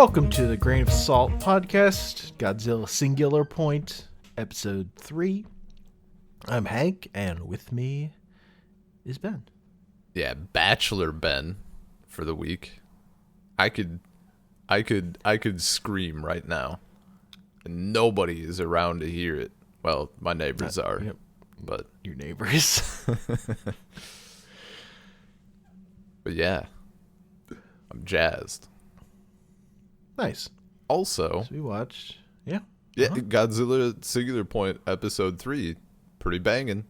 Welcome to the Grain of Salt podcast, Godzilla Singular Point, episode 3. I'm Hank, and with me is Ben. Yeah, Bachelor Ben for the week. I could scream right now, and nobody is around to hear it. Well, my neighbors are, yep. But Your neighbors. But yeah, I'm jazzed. Nice. Also, So we watched, yeah, Godzilla Singular Point episode 3, pretty banging.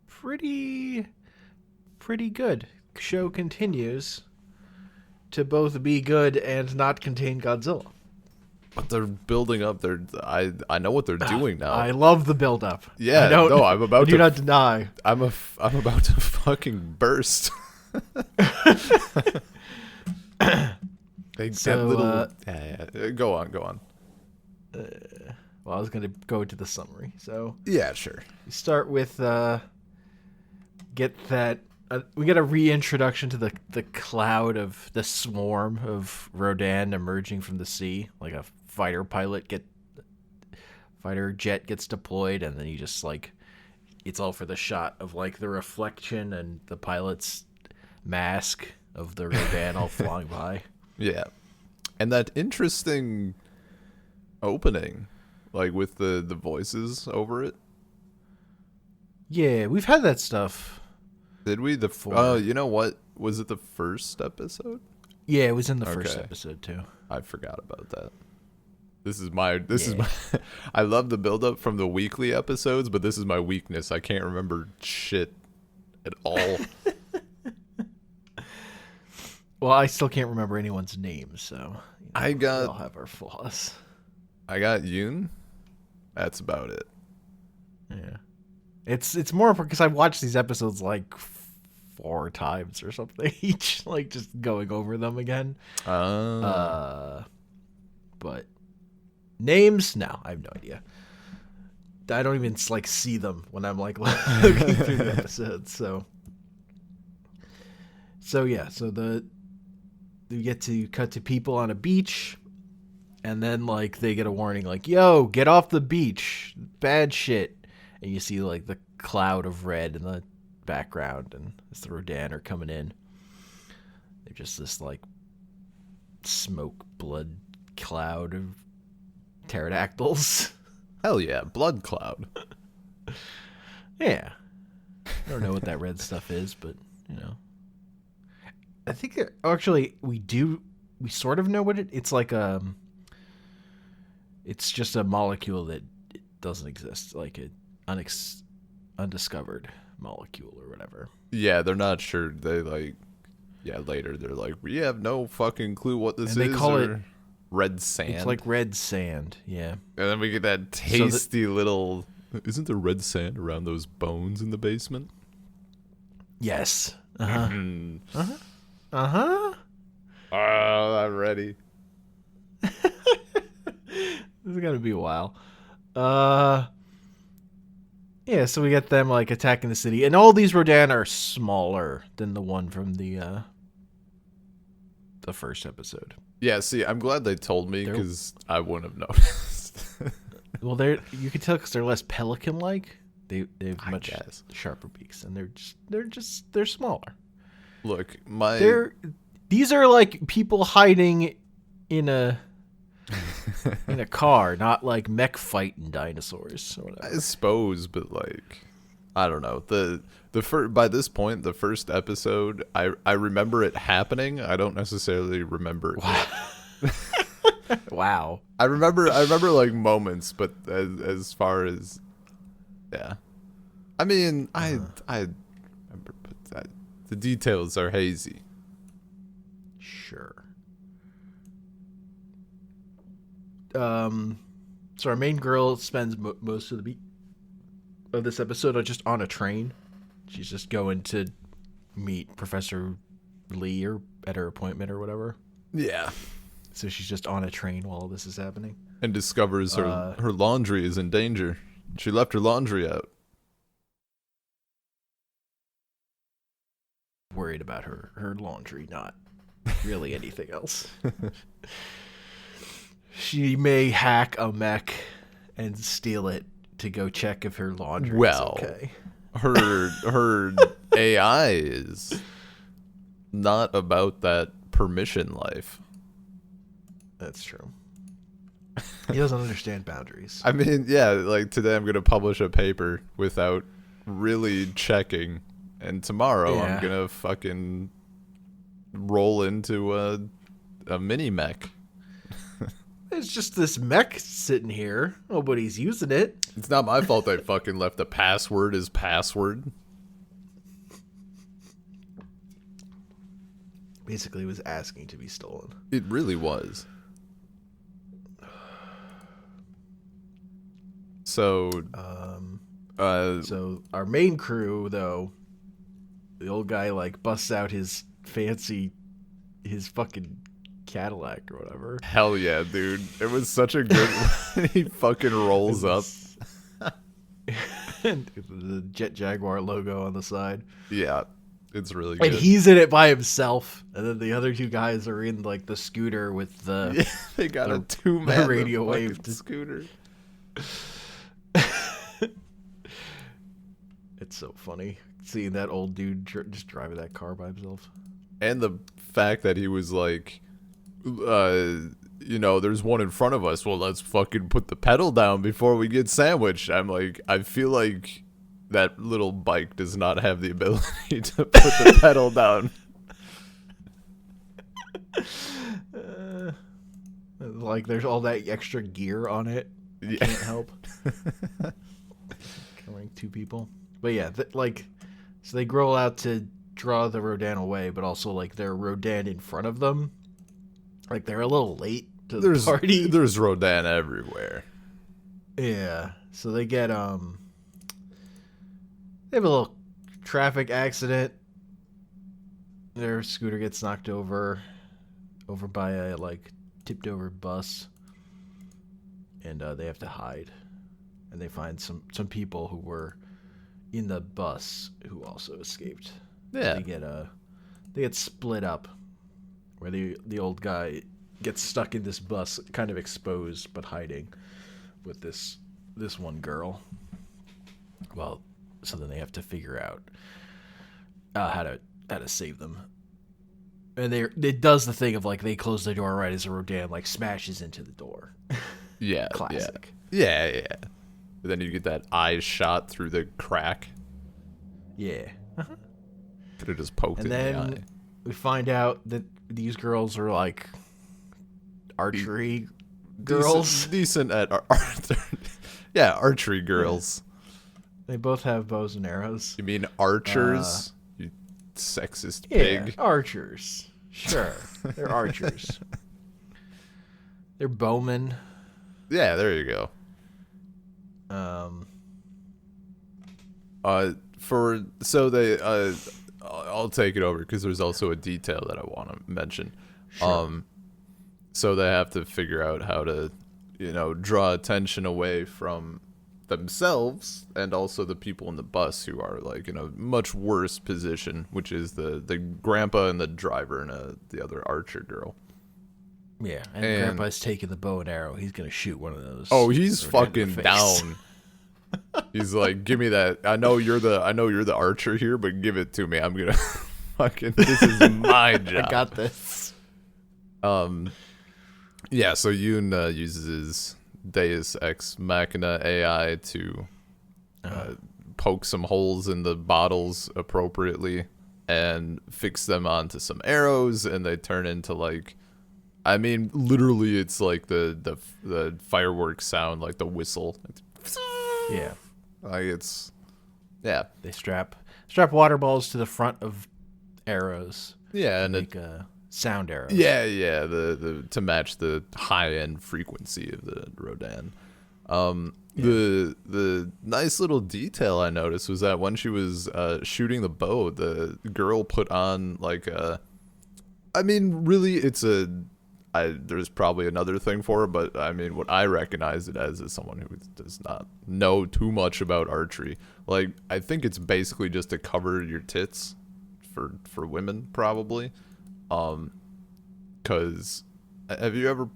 pretty good. Show continues to both be good and not contain Godzilla. But they're building up. I know what they're doing now. I love the build-up. Yeah, I'm about to. Do not deny. I'm about to fucking burst. They So, little. Go on. Well, I was going to go into the summary. So Yeah, sure. we start with we get a reintroduction to the cloud of the swarm of Rodan emerging from the sea, like a fighter jet gets deployed, and then you just like it's all for the shot of like the reflection and the pilot's mask of the Rodan all flying by. Yeah, and that interesting opening, like with the voices over it. Yeah, we've had that stuff. Did we? You know what? Was it the first episode? Yeah, it was in the first episode too. I forgot about that. This is my I love the build up from the weekly episodes, but this is my weakness. I can't remember shit at all. Well, I still can't remember anyone's name, so we all have our flaws. I got Yoon. That's about it. Yeah. It's more because I've watched these episodes like 4 times or something each, like just going over them again. But names? No, I have no idea. I don't even like see them when I'm like looking through the episodes. So yeah, we get to cut to people on a beach, and then like they get a warning like, "Yo, get off the beach, bad shit." And you see like the cloud of red in the background, and as the Rodan are coming in, they're just this like smoke blood cloud of pterodactyls. Hell yeah, blood cloud. Yeah, I don't know what that red stuff is, but you know, I think actually we sort of know what it's like. It's just a molecule that doesn't exist, like a undiscovered molecule or whatever. Yeah, they're not sure. They later they're like, we have no fucking clue what this is. They call it red sand. It's like red sand, yeah. And then we get that tasty little. Isn't there red sand around those bones in the basement? Yes. I'm ready. This is gonna be a while. Yeah, so we get them like attacking the city, and all these Rodan are smaller than the one from the first episode. Yeah, see, I'm glad they told me because I wouldn't have noticed. Well, you can tell because they're less pelican-like. They have much sharper beaks, and they're smaller. Look, these are like people hiding in a car, not like mech fighting dinosaurs or whatever. I suppose, but like, I don't know. By this point, the first episode, I remember it happening. I don't necessarily remember it. Wow. I remember like moments, but as far as, yeah, I mean, I remember, but the details are hazy. Sure. So our main girl spends most of this episode just on a train. She's just going to meet Professor Lee or at her appointment or whatever. Yeah. So she's just on a train while this is happening. And discovers her laundry is in danger. She left her laundry out. Worried about her laundry not really anything else. She may hack a mech and steal it to go check if her laundry is Well, okay. her AI is not about that permission life. That's true. He doesn't understand boundaries. I mean, yeah, like today I'm going to publish a paper without really checking, and tomorrow I'm going to fucking roll into a mini mech. There's just this mech sitting here. Nobody's using it. It's not my fault I fucking left the password as password. Basically, it was asking to be stolen. It really was. So, So our main crew, though, the old guy like busts out his fucking Cadillac or whatever. hell yeah, dude. It was such a good he fucking rolls up. And the Jet Jaguar logo on the side. Yeah, it's really good. And he's in it by himself. And then the other two guys are in like the scooter with the yeah, they got a 2-man radio wave scooter. It's so funny seeing that old dude just driving that car by himself. And the fact that he was like, there's one in front of us. Well, let's fucking put the pedal down before we get sandwiched. I'm like, I feel like that little bike does not have the ability to put the pedal down. Like there's all that extra gear on it. Yeah. Can't help. Killing two people. But yeah, so they grow out to draw the Rodan away, but also like they're Rodan in front of them. Like they're a little late to the party. There's Rodan everywhere. Yeah. So they get they have a little traffic accident. Their scooter gets knocked over by a like tipped over bus. And they have to hide. And they find some people who were in the bus who also escaped. Yeah. They get split up, where the old guy gets stuck in this bus, kind of exposed but hiding, with this one girl. Well, so then they have to figure out how to save them. And it does the thing of like they close the door right as a Rodan like smashes into the door. Yeah. Classic. Yeah. But then you get that eye shot through the crack. Yeah. Could have just poked And in the eye. then we find out that these girls are like archery girls. Decent at yeah, archery girls. They both have bows and arrows. You mean archers? You sexist Yeah, pig. archers. Sure, they're archers. They're bowmen. Yeah, there you go. I'll take it over because there's also a detail that I want to mention. Sure. So they have to figure out how to, draw attention away from themselves and also the people in the bus who are like in a much worse position, which is the grandpa and the driver and the other archer girl. Yeah, and Grandpa's taking the bow and arrow. He's gonna shoot one of those. Oh, he's right in the fucking face. down. He's like, give me that. I know you're the archer here, but give it to me. I'm gonna fucking. This is my job. I got this. Yeah. So Yoon uses his Deus Ex Machina AI to poke some holes in the bottles appropriately and fix them onto some arrows, and they turn into like. I mean, literally, it's like the fireworks sound, like the whistle. Yeah, Like it's, yeah, they strap water balls to the front of arrows. yeah, and Make sound arrows. yeah, the to match the high end frequency of the Rodan. The nice little detail I noticed was that when she was shooting the bow, the girl put on like a. I mean, really, it's there's probably another thing for it, but I mean, what I recognize it as is someone who does not know too much about archery. Like, I think it's basically just to cover your tits for women, probably. because have you ever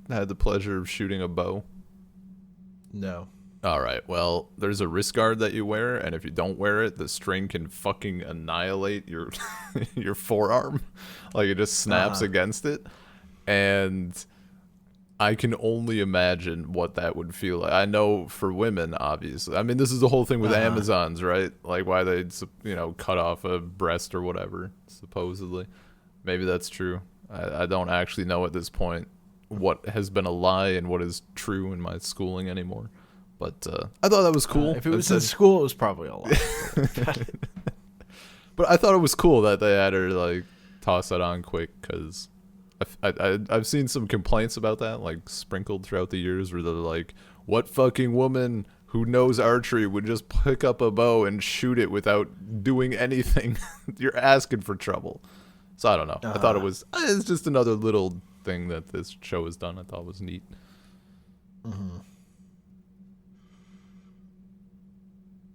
had the pleasure of shooting a bow? No. All right. Well, there's a wrist guard that you wear, and if you don't wear it, the string can fucking annihilate your your forearm. Like it just snaps against it. And I can only imagine what that would feel like. I know for women, obviously. I mean, this is the whole thing with Amazons, right? Like why they'd, cut off a breast or whatever, supposedly. Maybe that's true. I don't actually know at this point what has been a lie and what is true in my schooling anymore. But I thought that was cool. If it was in school, it was probably a lie. But I thought it was cool that they had her like toss that on quick, because I've seen some complaints about that, like sprinkled throughout the years, where they're like, "What fucking woman who knows archery would just pick up a bow and shoot it without doing anything?" You're asking for trouble. So I don't know. I thought it's just another little thing that this show has done. I thought was neat. Mm-hmm.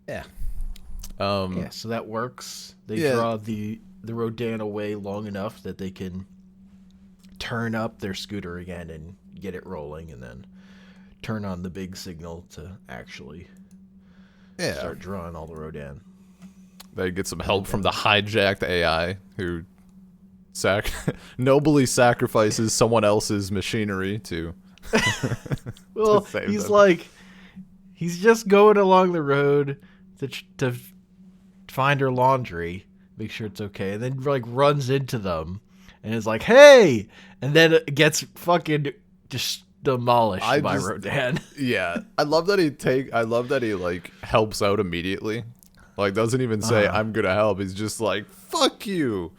Yeah. Yeah, so that works. They draw the Rodan away long enough that they can turn up their scooter again and get it rolling, and then turn on the big signal to actually start drawing all the Rodan. They get some help from the hijacked AI who nobly sacrifices someone else's machinery to well, to save he's them. like, he's just going along the road to find her laundry, make sure it's okay, and then like runs into them and is like, "Hey!" and then it gets fucking just demolished by Rodan. Yeah, I love that he like helps out immedially. Like doesn't even say I'm gonna help. He's just like, "Fuck you,"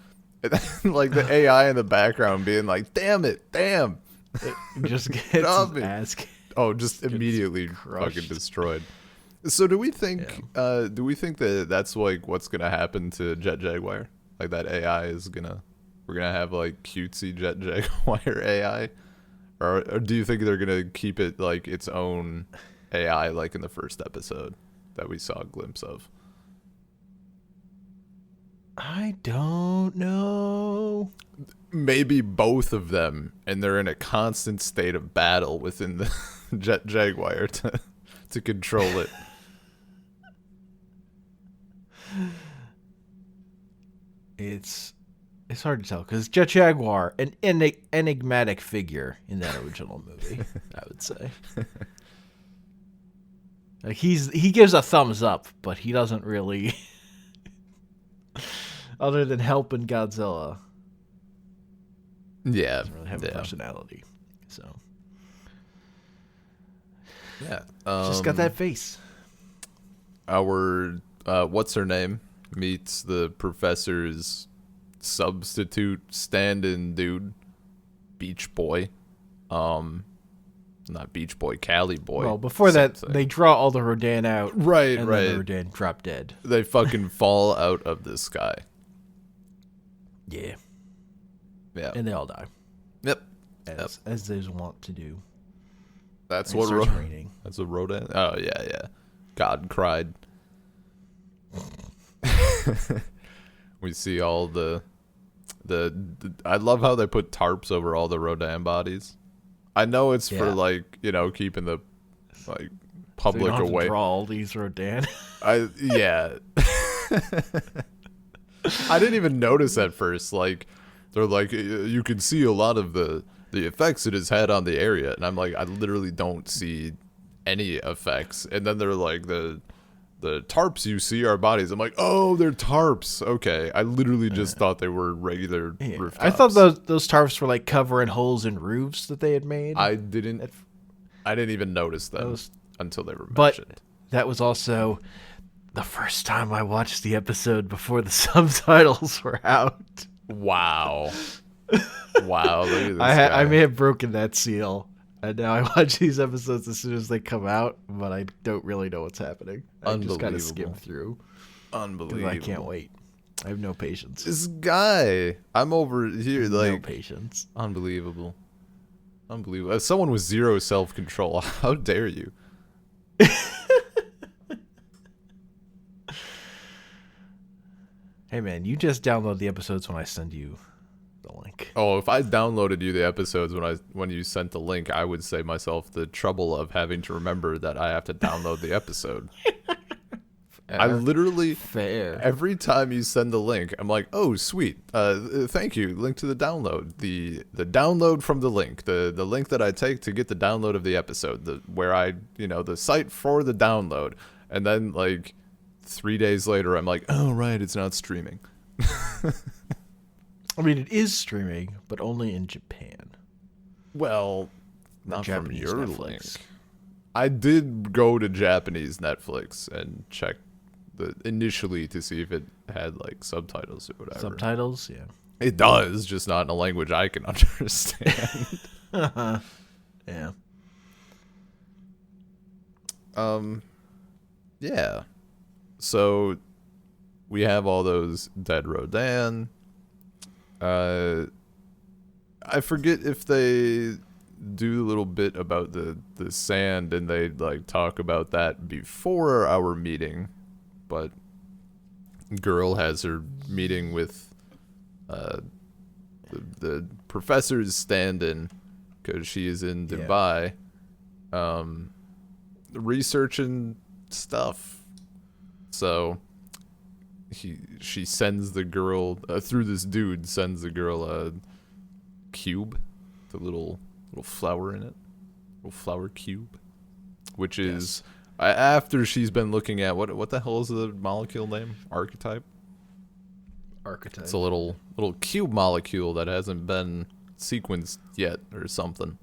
and then, like the AI in the background being like, "Damn it, damn!" It just gets his ass. Oh, just immediately fucking destroyed. So do we think that that's like what's gonna happen to Jet Jaguar? Like that AI we're gonna have like cutesy Jet Jaguar AI, or do you think they're gonna keep it like its own AI, like in the first episode that we saw a glimpse of? I don't know. Maybe both of them, and they're in a constant state of battle within the Jet Jaguar to control it. It's hard to tell because Jet Jaguar, an enigmatic figure in that original movie, I would say. Like he gives a thumbs up, but he doesn't really, other than helping Godzilla. Yeah, doesn't really have a personality. So yeah, just got that face. Our what's her name meets the professor's substitute stand-in dude, Beach Boy. Not Beach Boy, Cali Boy. Well, before that, they draw all the Rodan out. Right. Then the Rodan drop dead. They fucking fall out of the sky. Yeah. Yeah. And they all die. Yep. As they want to do. That's what raining. That's what Rodan. Oh yeah. God cried. We see all the I love how they put tarps over all the Rodan bodies. I know it's for like, keeping the like public so you don't have away. To draw all these Rodan. I didn't even notice at first. Like they're like, you can see a lot of the effects it has had on the area, and I'm like, I literally don't see any effects. And then they're like, the tarps you see are bodies. I'm like, oh, they're tarps. Okay, I literally just thought they were regular rooftops. I thought those tarps were like covering holes in roofs that they had made. I didn't even notice them until they were mentioned. But that was also the first time I watched the episode before the subtitles were out. Wow. Wow. Look at this guy. I may have broken that seal. And now I watch these episodes as soon as they come out, but I don't really know what's happening. I just kind of skim through. Unbelievable. I can't wait. I have no patience. This guy. I'm over here like... No patience. Unbelievable. As someone with zero self-control, how dare you? Hey man, you just download the episodes when I send you the link. Oh, if I downloaded you the episodes when you sent the link, I would save myself the trouble of having to remember that I have to download the episode. I literally Fair. every time you send the link, I'm like, oh sweet, thank you, link to the download, the download from the link, the link that I take to get the download of the episode, the site for the download, and then like 3 days later, I'm like, oh right, it's not streaming. I mean, it is streaming, but only in Japan. Well, not from Japanese your Netflix. link. I did go to Japanese Netflix and check initially to see if it had like subtitles or whatever. Subtitles, yeah. It does, just not in a language I can understand. Yeah. Yeah. So we have all those dead Rodan. I forget if they do a little bit about the sand and they like talk about that before our meeting, but girl has her meeting with the professor's stand-in because she is in Dubai, researching stuff. So she sends the girl through this dude, sends the girl a cube, the little flower in it, little flower cube, which is after she's been looking at what the hell is the molecule name? Archetype. It's a little cube molecule that hasn't been sequenced yet or something.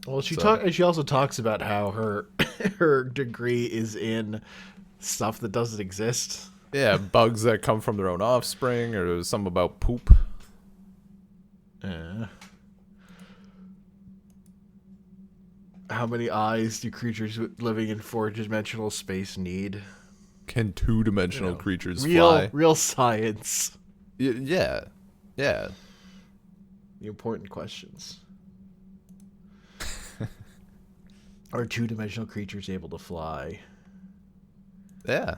Well, she also talks about how her her degree is in stuff that doesn't exist. Yeah, bugs that come from their own offspring, or something about poop. How many eyes do creatures living in 4-dimensional space need? Can 2-dimensional creatures fly? Real science. Yeah. The important questions. Are 2-dimensional creatures able to fly? Yeah.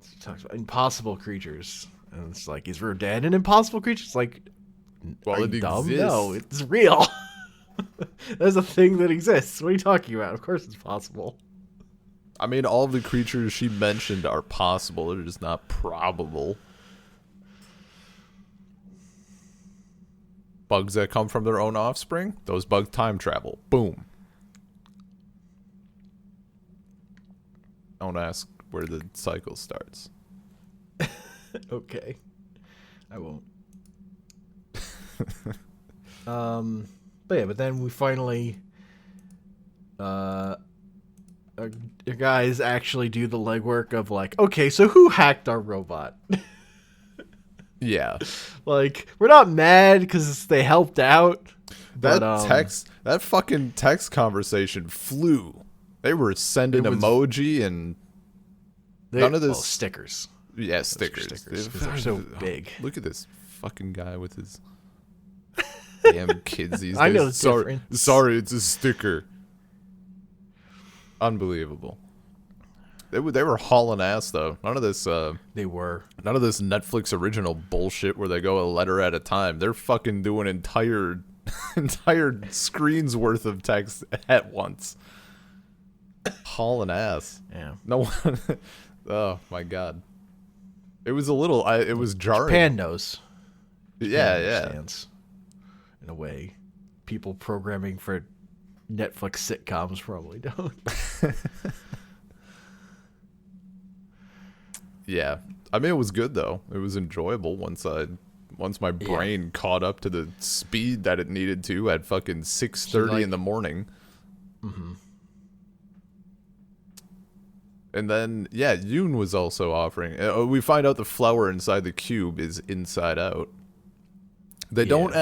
She talks about impossible creatures. And it's like, is Rodan an impossible creature? It's like, well, are it you dumb? exists. No, it's real. There's a thing that exists. What are you talking about? Of course it's possible. I mean, all of the creatures she mentioned are possible. They're just not probable. Bugs that come from their own offspring, those bugs time travel. Boom. Don't ask where the cycle starts. Okay. I won't. But then we finally guys actually do the legwork of like, okay, so who hacked our robot? Yeah. Like, we're not mad because they helped out. That fucking text conversation flew. They were sending emoji and none of this stickers. Yeah, stickers. They're so big. Look at this fucking guy with his damn kids these days. I know it's different. Sorry, it's a sticker. Unbelievable. They were hauling ass though. None of this. They were. None of this Netflix original bullshit where they go a letter at a time. They're fucking doing entire screens worth of text at once. Hauling ass. Yeah. No one. Oh my god. It was a little. It was jarring. Japan knows. Yeah. Understands, in a way, people programming for Netflix sitcoms probably don't. Yeah, I mean it was good though. It was enjoyable once my brain caught up to the speed that it needed to at fucking 6:30 in the morning. Mm-hmm. And then Yoon was also offering. We find out the flower inside the cube is inside out. They don't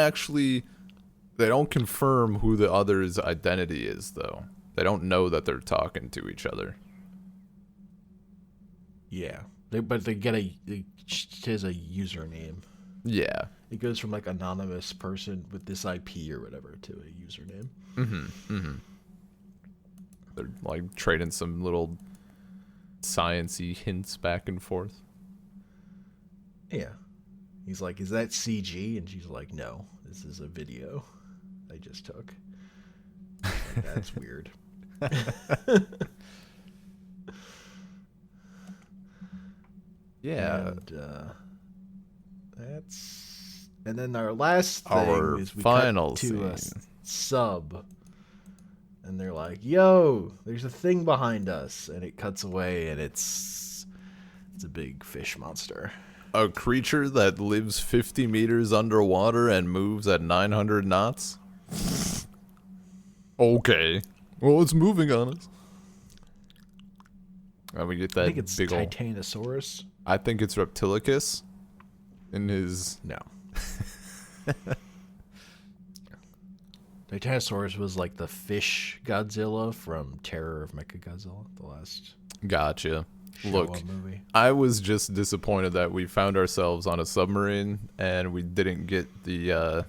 confirm who the other's identity is though. They don't know that they're talking to each other. Yeah. But they get it has a username. Yeah. It goes from like anonymous person with this IP or whatever to a username. Mm-hmm. They're like trading some little sciencey hints back and forth. Yeah. He's like, "Is that CG?" And she's like, "No, this is a video I just took." Like, that's weird. Yeah. And then our last thing Our is we final cut to a scene. sub, and they're like, "Yo, there's a thing behind us," and it cuts away, and it's a big fish monster. A creature that lives 50 meters underwater and moves at 900 knots? Okay. Well, it's moving on us. And we get that I think it's big old... Titanosaurus. I think it's Reptilicus in his... No. Titanosaurus was like the fish Godzilla from Terror of Mechagodzilla, the last Gotcha. Look, Showa movie. I was just disappointed that we found ourselves on a submarine and we didn't get the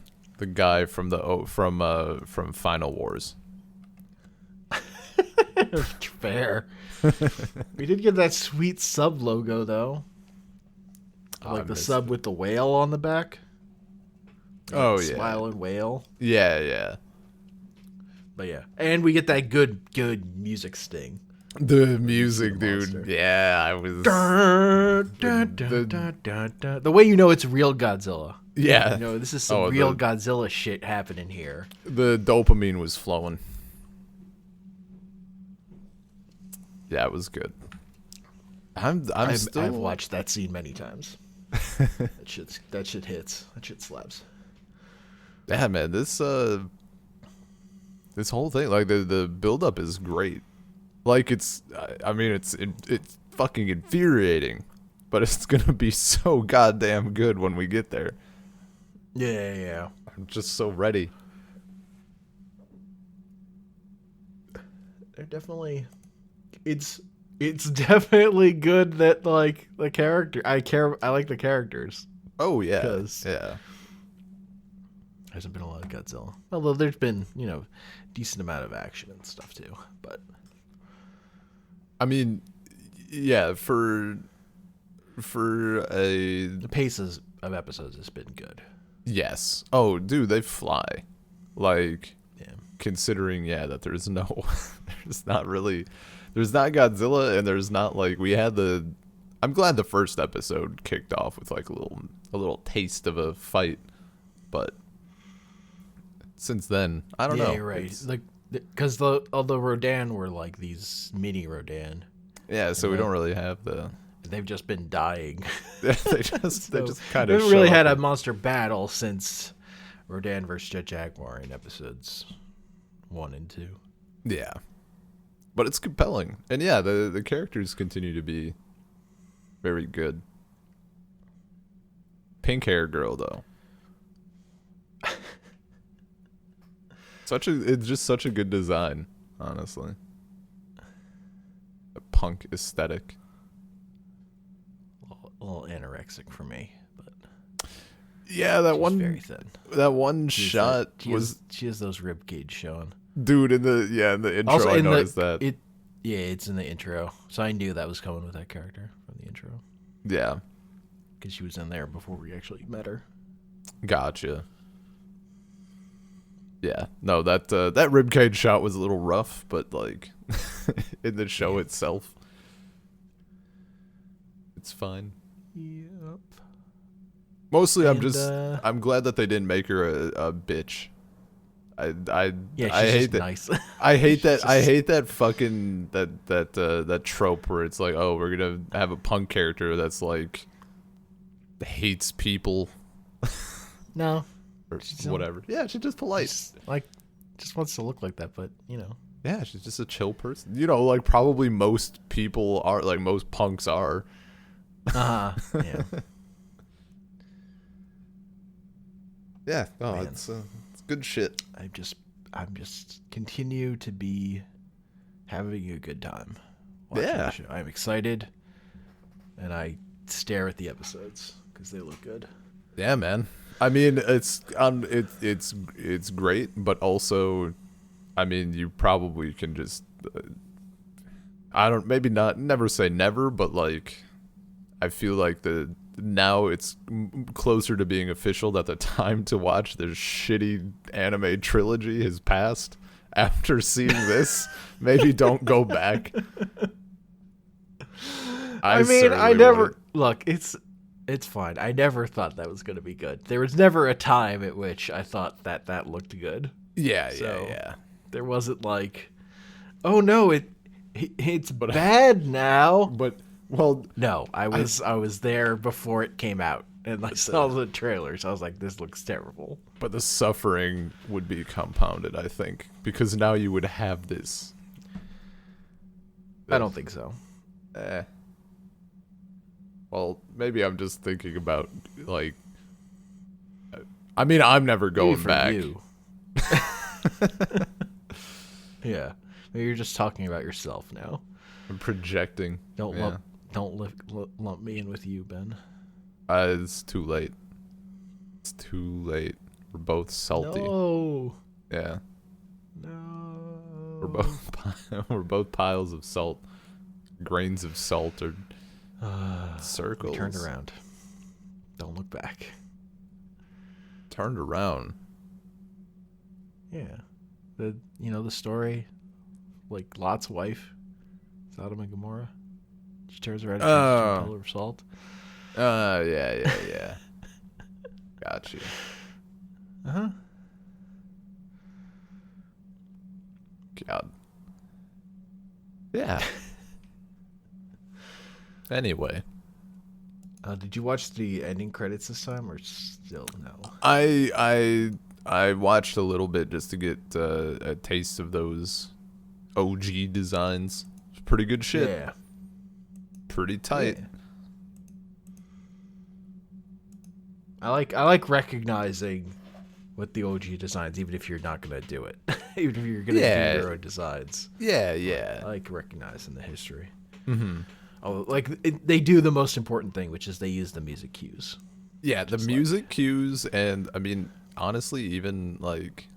guy from from Final Wars. Fair. We did get that sweet sub logo though. Like the sub with the whale on the back. Oh yeah. Smiling whale. Yeah, yeah. But yeah. And we get that good music sting. The music, dude. Monster. Yeah, I was... The way you know it's real Godzilla. Yeah. You know, this is some real Godzilla shit happening here. The dopamine was flowing. Yeah, it was good. I've watched that scene many times. that shit hits. That shit slaps. Yeah, man, this whole thing, like the build up is great. Like it's fucking infuriating, but it's gonna be so goddamn good when we get there. Yeah. I'm just so ready. They're definitely. It's definitely good that like the character. I like the characters. Oh yeah, 'Cause yeah. Hasn't been a lot of Godzilla, although there's been decent amount of action and stuff too. But I mean, yeah, for the paces of episodes has been good. yes. Oh, dude, they fly. Like, Yeah. considering that there's not Godzilla, and there's not like we had the. I'm glad the first episode kicked off with like a little taste of a fight, but since then I don't know. Yeah, you're right. Like because all the Rodan were like these mini Rodan. Yeah, so we don't really have the. They've just been dying. they just kind We of. haven't really had a monster battle since Rodan vs. Jet Jaguar in episodes 1 and 2. Yeah, but it's compelling, and yeah, the characters continue to be very good. Pink hair girl though. It's just such a good design, honestly. A punk aesthetic. A little anorexic for me, but Yeah, she's very thin. That one shot she has those rib cage showing. Dude in the intro. Also, I noticed that. It's in the intro, so I knew that was coming with that character from the intro Yeah, because she was in there before we actually met her. gotcha. Yeah, no, that ribcage shot was a little rough, but like in the show itself, it's fine. Yep. Mostly, I'm glad that they didn't make her a bitch. I hate that. Nice. I hate that. I hate that fucking that trope where it's like, oh, we're gonna have a punk character that's like hates people. No. Or whatever. Yeah, she's just polite. Just wants to look like that, but Yeah, she's just a chill person. Like probably most people are, like most punks are. Yeah. Yeah. Oh, it's good shit. I'm just continue to be having a good time watching the show. I'm excited, and I stare at the episodes because they look good. Yeah, man. I mean, it's great, but also, I mean, you probably can just, never say never, but like, I feel like now it's closer to being official that the time to watch this shitty anime trilogy has passed. After seeing this, maybe don't go back. I mean, I never look. It's fine. I never thought that was going to be good. There was never a time at which I thought that looked good. Yeah. There wasn't like, oh no, it's bad now. But well, no, I was there before it came out, and I saw the trailers. I was like, this looks terrible. But the suffering would be compounded, I think, because now you would have this. I don't think so. Well, maybe I'm just thinking about, like, I mean, I'm never going back. You. Yeah. Maybe you're just talking about yourself now. I'm projecting. Don't lump me in with you, Ben. It's too late. It's too late. We're both salty. No. Yeah. No. We're both piles of salt. Grains of salt or circles. We turned around. Don't look back. Turned around. Yeah. The story, like Lot's wife, Sodom and Gomorrah. She turns around and turns into a pillar of salt. Yeah. Got you. Uh-huh. God. Yeah. Anyway. Did you watch the ending credits this time, or still no? I watched a little bit just to get a taste of those OG designs. It's pretty good shit. Yeah. Pretty tight. Yeah. I like recognizing with the OG designs, even if you're not gonna do it, even if you're gonna do your own designs. Yeah. I like recognizing the history. Mm-hmm. Oh, they do the most important thing, which is they use the music cues. Yeah, the music cues, and I mean, honestly, even like,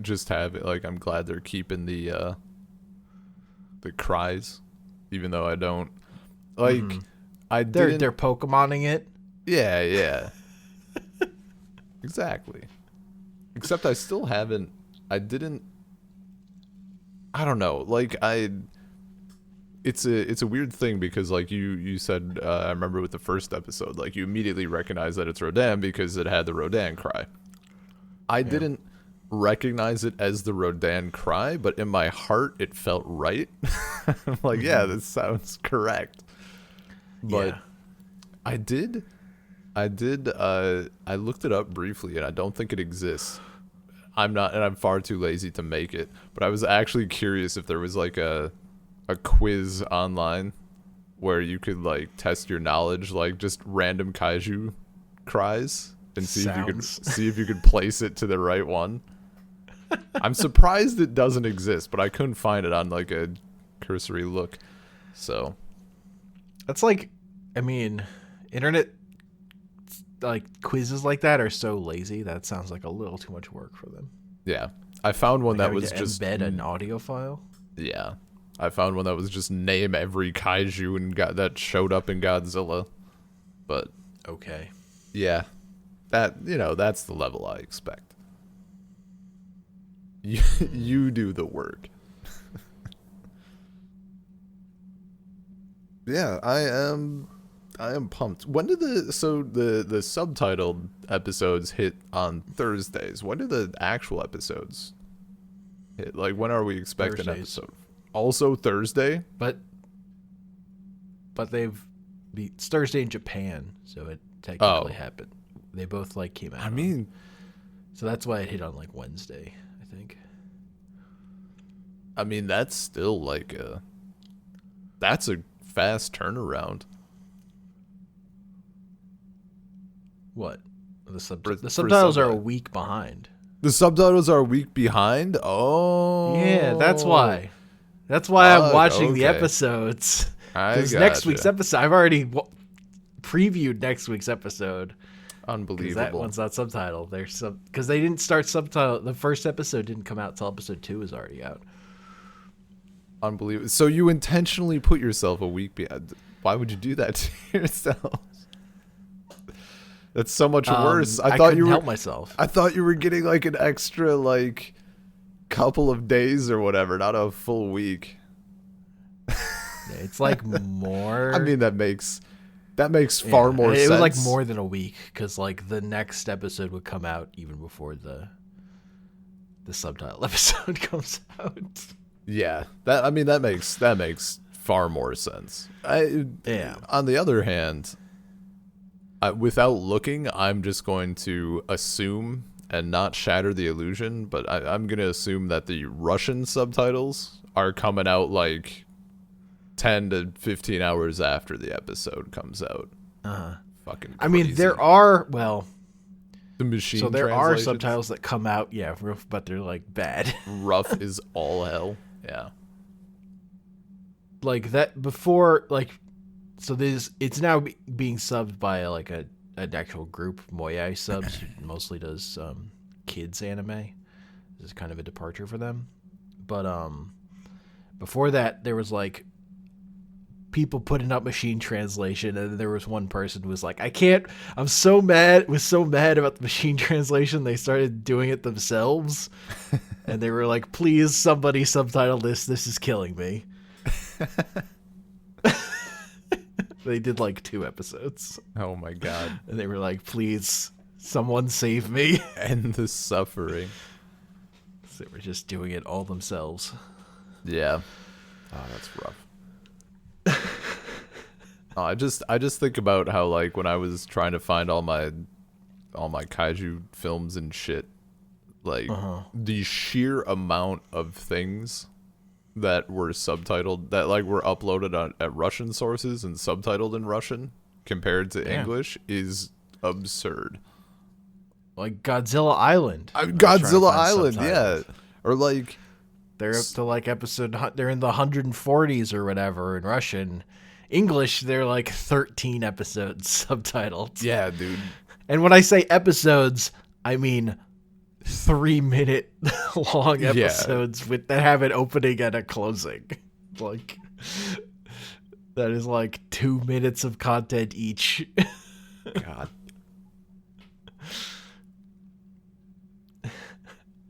just have it. Like, I'm glad they're keeping the cries, even though I don't like. Mm-hmm. They're Pokemoning it. Yeah. Exactly. Except I still haven't. I don't know. Like It's a weird thing because like you said, I remember with the first episode, like you immediately recognize that it's Rodan because it had the Rodan cry. I didn't recognize it as the Rodan cry, but in my heart it felt right. I'm like, yeah, this sounds correct. But yeah. I looked it up briefly and I don't think it exists. I'm far too lazy to make it, but I was actually curious if there was like a quiz online where you could like test your knowledge, like just random kaiju cries and see if you could place it to the right one. I'm surprised it doesn't exist, but I couldn't find it on like a cursory look. So that's like, I mean, internet like quizzes like that are so lazy that sounds like a little too much work for them. Yeah, I found one like that was just embed an audio file. Yeah. I found one that was just name every kaiju and that showed up in Godzilla. But okay. Yeah. That's the level I expect. You do the work. Yeah, I am pumped. When did the subtitled episodes hit on Thursdays? When do the actual episodes hit? Like, when are we expecting an episode? Also Thursday, but it's Thursday in Japan, so it technically happened. They both like came out. I mean, so that's why it hit on like Wednesday, I think. I mean, that's still like that's a fast turnaround. What? The subtitles are a week behind. The subtitles are a week behind? Oh. Yeah, that's why. That's why I'm watching the episodes. Because next week's episode, I've already previewed next week's episode. Unbelievable. That one's not subtitled. Because they didn't start subtitle. The first episode didn't come out till episode 2 was already out. Unbelievable. So you intentionally put yourself a week behind. Why would you do that to yourself? That's so much worse. I couldn't help myself. I thought you were getting like an extra like couple of days or whatever, not a full week. It's like more. I mean, that makes far more sense. It was like more than a week because like the next episode would come out even before the subtitle episode comes out. Yeah, that makes far more sense. On the other hand, without looking, I'm just going to assume and not shatter the illusion, but I'm going to assume that the Russian subtitles are coming out like 10 to 15 hours after the episode comes out. Fucking crazy. I mean, there are, the machine so there are translations. subtitles that come out, rough, but they're like bad. Rough is all hell. Yeah. Like that before, like, so it's now being subbed by like an actual group, Moyai Subs, who mostly does kids anime. This is kind of a departure for them. But before that, there was like people putting up machine translation, and there was one person who was like, was so mad about the machine translation, they started doing it themselves. And they were like, please, somebody subtitle this is killing me. They did like 2 episodes. Oh my god. And they were like, please, someone save me. End the suffering. So they were just doing it all themselves. Yeah. Oh, that's rough. I just think about how like when I was trying to find all my kaiju films and shit, like the sheer amount of things that were subtitled, that like were uploaded at Russian sources and subtitled in Russian compared to English is absurd. Like Godzilla Island. Godzilla Island, subtitles. yeah. Or like they're up to like they're in the 140s or whatever in Russian. English, they're like 13 episodes subtitled. Yeah, dude. And when I say episodes, I mean 3-minute long episodes that have an opening and a closing. Like that is like 2 minutes of content each. God.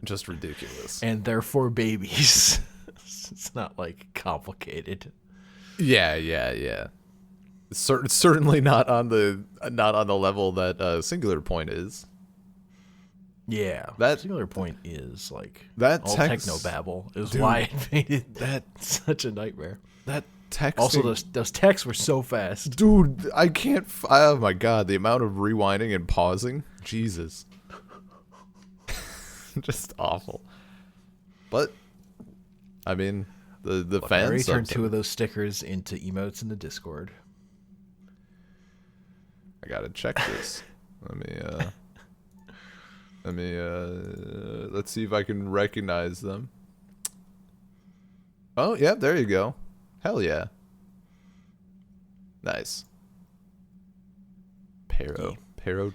Just ridiculous. And they're for babies. It's not like complicated. Yeah. It's certainly not on the level that Singular Point is. Yeah, that Singular Point is like that all technobabble is why it made it such a nightmare. That text. Also, those texts were so fast, dude. I can't. Oh my god, the amount of rewinding and pausing. Jesus, just awful. But I mean, the fans. I already turned 2 of those stickers into emotes in the Discord. I gotta check this. Let me let's see if I can recognize them. Oh, yeah, there you go. Hell yeah. Nice. Pero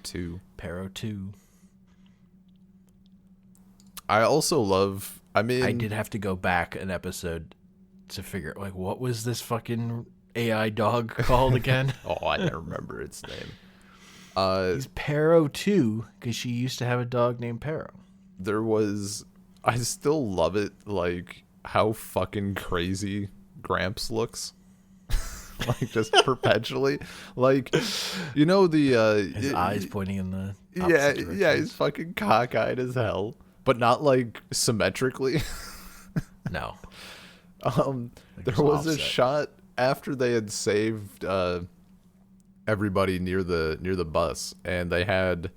2. Pero 2. I also love, I did have to go back an episode to figure out, like, what was this fucking AI dog called again? Oh, I don't remember its name. He's Pero 2 because she used to have a dog named Pero. I still love it, like how fucking crazy Gramps looks. Like just perpetually, like, you know, his eyes pointing in the yeah, he's fucking cockeyed as hell, but not like symmetrically. No. There was a shot after they had saved everybody near the bus, and they had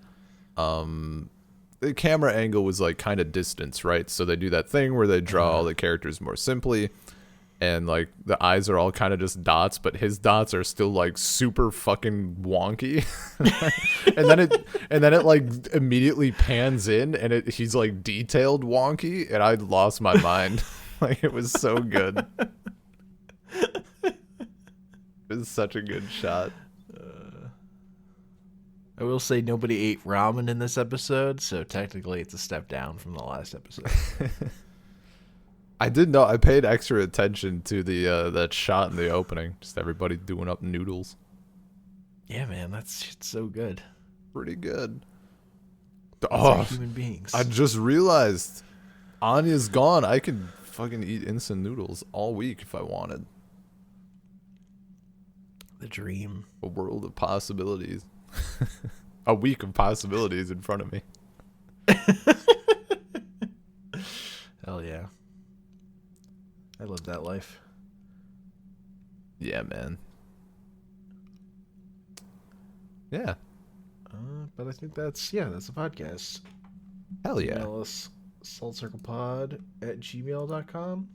the camera angle was like kind of distance, right? So they do that thing where they draw all the characters more simply, and like the eyes are all kind of just dots, but his dots are still like super fucking wonky. and then it like immediately pans in, and he's like detailed wonky, and I lost my mind. Like, it was so good. It was such a good shot. I will say nobody ate ramen in this episode, so technically it's a step down from the last episode. I did know. I paid extra attention to the that shot in the opening. Just everybody doing up noodles. Yeah, man, that's shit's so good. Pretty good. These are Oh, human beings. I just realized Anya's gone. I could fucking eat instant noodles all week if I wanted. The dream. A world of possibilities. A week of possibilities in front of me. Hell yeah. I live that life. Yeah, man. Yeah. But I think that's a podcast. Hell yeah. Email us saltcirclepod@gmail.com.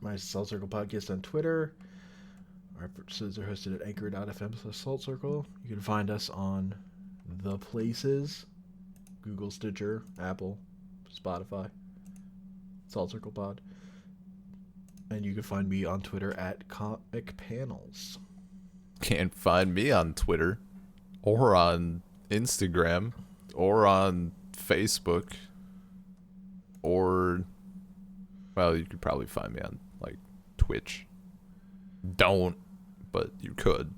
My Salt Circle Podcast on Twitter. Our episodes are hosted at anchor.fm/saltcircle. You can find us on the places: Google, Stitcher, Apple, Spotify, Salt Circle Pod. And you can find me on Twitter at Comic Panels. Can't find me on Twitter or on Instagram or on Facebook or, well, you could probably find me on like Twitch. Don't, but you could.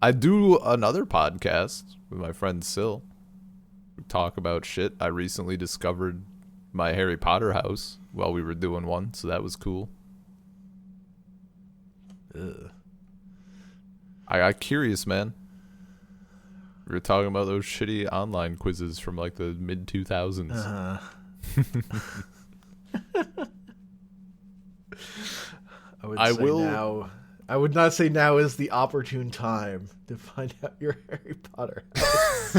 I do another podcast with my friend Sil. We talk about shit. I recently discovered my Harry Potter house while we were doing one, so that was cool. Ugh. I got curious, man. We were talking about those shitty online quizzes from like the mid 2000s. I would not say now is the opportune time to find out your Harry Potter house.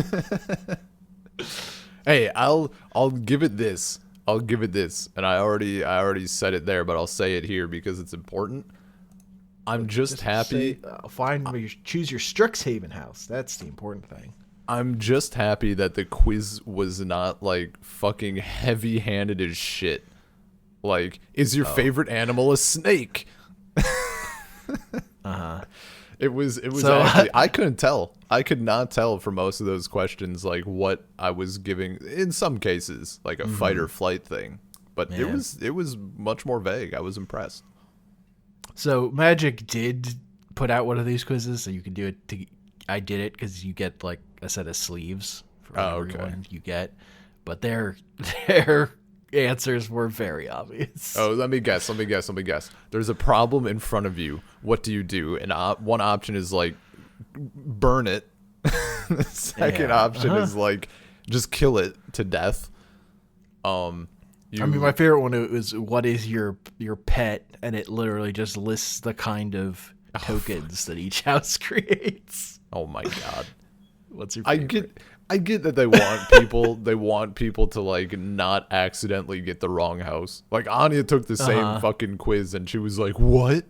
Hey, I'll give it this. I'll give it this. And I already said it there, but I'll say it here because it's important. I'm just happy. Choose your Strixhaven house. That's the important thing. I'm just happy that the quiz was not like fucking heavy-handed as shit. Like, is your favorite animal a snake? It was so, actually, I couldn't tell. I could not tell for most of those questions like what I was giving in some cases, like a fight or flight thing. But Man. it was much more vague. I was impressed. So Magic did put out one of these quizzes, so you can do it. I did it because you get like a set of sleeves for everyone you get, but their answers were very obvious. Oh, let me guess. There's a problem in front of you. What do you do? And one option is like burn it. The second option is like just kill it to death. My favorite one was what is your pet, and it literally just lists the kind of tokens that each house creates. Oh my god. What's your favorite? I get that they want people to like not accidentally get the wrong house. Like Anya took the same fucking quiz and she was like, "What?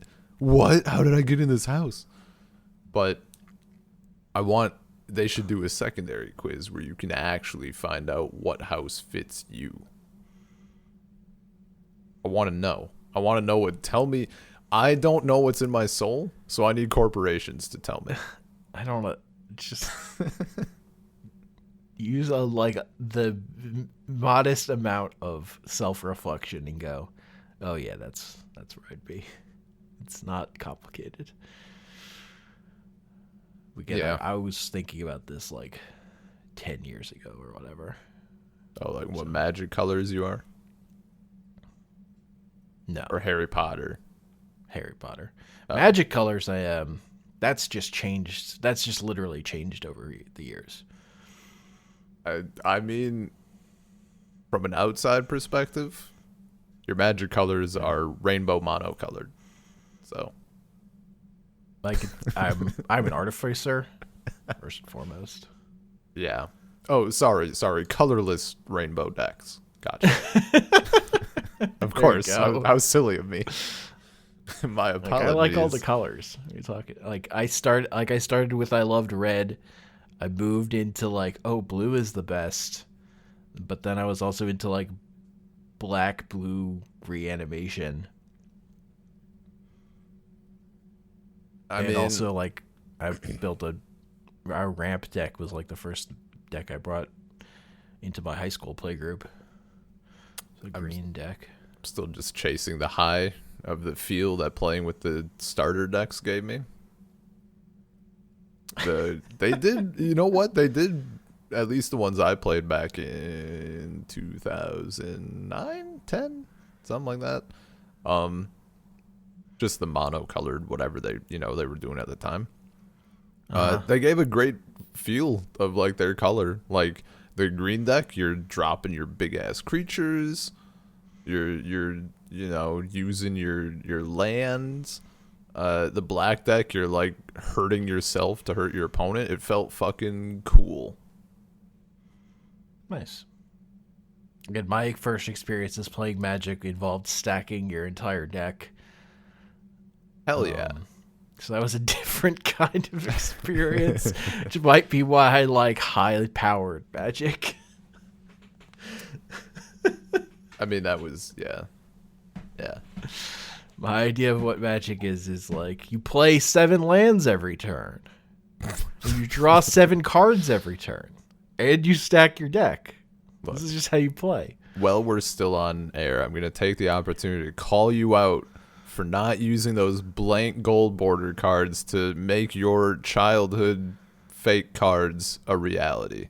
How did I get in this house?" But they should do a secondary quiz where you can actually find out what house fits you. I want to know. Tell me. I don't know what's in my soul, so I need corporations to tell me. I don't know. Just use the modest amount of self-reflection and go, "Oh yeah, that's where I'd be." It's not complicated. I was thinking about this like 10 years ago or whatever. Oh, like what magic colors you are? No. Or Harry Potter. Harry Potter. Magic colors I am. That's just changed. That's just literally changed over the years. I mean, from an outside perspective, your magic colors are rainbow monocolored. So, like, I'm an artificer first and foremost. Yeah. Oh, sorry. Colorless rainbow decks. Gotcha. Of course. How silly of me. My apologies. I like all the colors. You're talking I started with I loved red. I moved into blue is the best. But then I was also into black blue reanimation. I built our ramp deck was the first deck I brought into my high school playgroup. The green deck. Still just chasing the high of the feel that playing with the starter decks gave me. They did, you know what? They did, at least the ones I played back in 2009, 10, something like that. Just the mono-colored, whatever they were doing at the time. They gave a great feel of like their color. Like the green deck, you're dropping your big ass creatures. You're using your lands. The black deck, you're like hurting yourself to hurt your opponent. It felt fucking cool. Nice. Again, my first experiences playing Magic involved stacking your entire deck. Hell yeah. So that was a different kind of experience, which might be why I like high-powered Magic. I mean, that was, yeah. My idea of what Magic is like you play 7 lands every turn, and you draw 7 cards every turn, and you stack your deck. Look, this is just how you play. Well, we're still on air. I'm going to take the opportunity to call you out for not using those blank gold border cards to make your childhood fake cards a reality.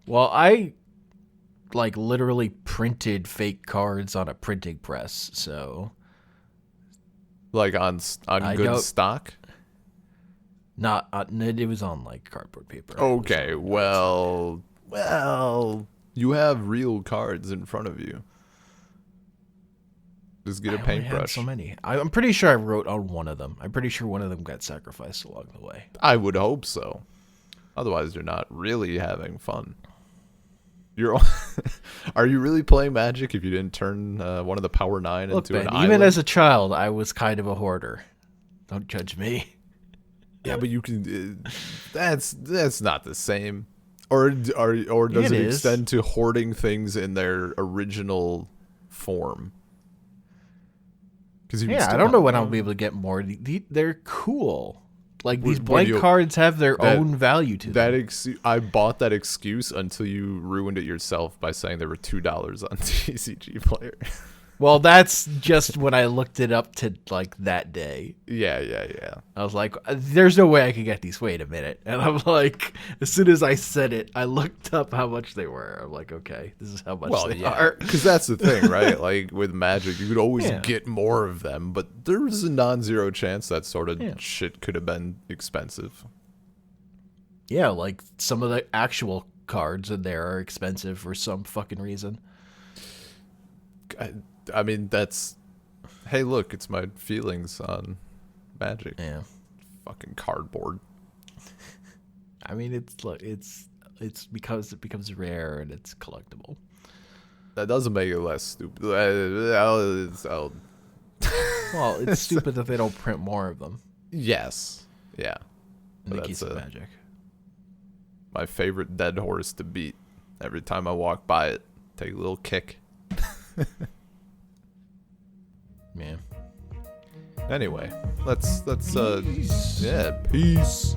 Well, I like literally printed fake cards on a printing press, so like on good stock. Not it was on like cardboard paper. Okay, well, you have real cards in front of you. Just get a paintbrush. So many. I'm pretty sure I wrote on one of them. I'm pretty sure one of them got sacrificed along the way. I would hope so. Otherwise, you're not really having fun. Are you really playing Magic if you didn't turn one of the Power 9 into an island? Even as a child, I was kind of a hoarder. Don't judge me. Yeah, but you can. That's not the same. Or does it extend to hoarding things in their original form? I don't know when I'll be able to get more. They're cool. Like these blank cards have their own value to them. I bought that excuse until you ruined it yourself by saying there were $2 on TCG Player. Well, that's just when I looked it up to like that day. Yeah. I was like, there's no way I could get these. Wait a minute. And I'm like, as soon as I said it, I looked up how much they were. I'm like, okay, this is how much they are. Because that's the thing, right? Like with Magic, you could always get more of them, but there's a non-zero chance that sort of shit could have been expensive. Yeah, like some of the actual cards in there are expensive for some fucking reason. I mean, hey, look, it's my feelings on Magic. Yeah. Fucking cardboard. I mean, it's because it becomes rare and it's collectible. That doesn't make it less stupid. Well, it's stupid that they don't print more of them. Yes. Yeah. In the case of Magic. My favorite dead horse to beat. Every time I walk by it, take a little kick. Man. Anyway, let's peace.